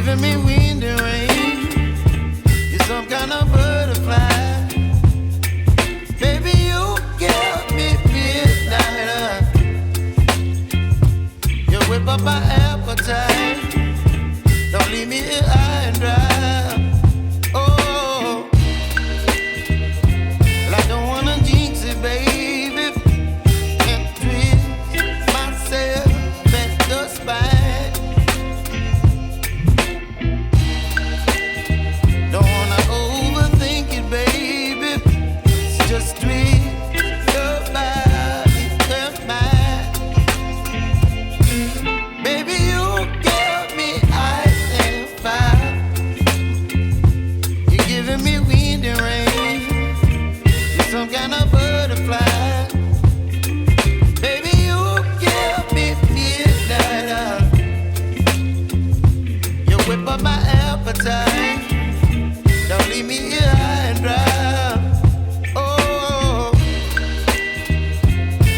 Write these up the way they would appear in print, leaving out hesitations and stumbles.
giving me wind and rain. You're some kind of butterfly. Baby, you give me midnight. You whip up my appetite. Don't leave me here high and dry. Oh, well, I don't wanna jinx it, baby, and twist myself at the spine. Don't wanna overthink it, baby. It's just twist your body and mine. Baby, you give me ice and fire. You're giving me wind and rain. You're some kind of butterfly. Baby, you give me midnight. You whip up my appetite. Don't leave me here high and dry. Oh,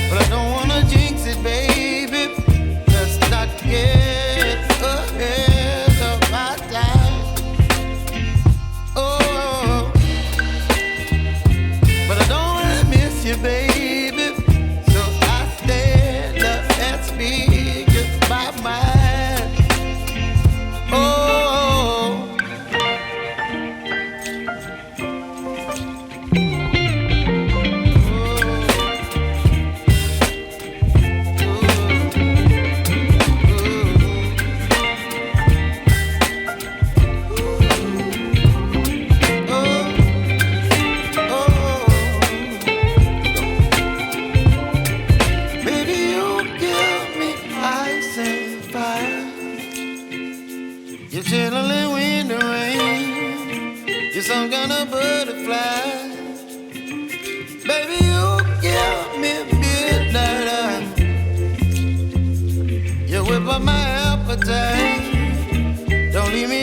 but I don't wanna jinx it, baby. Let's not get ahead of my time. Oh, but I don't wanna miss you, baby. So I stand up and speak my mind. Oh. Baby, you give me ice and fire. You're chilling wind and rain. You're some kind of butterfly. Baby, you give me midnight. You whip up my appetite. Don't leave me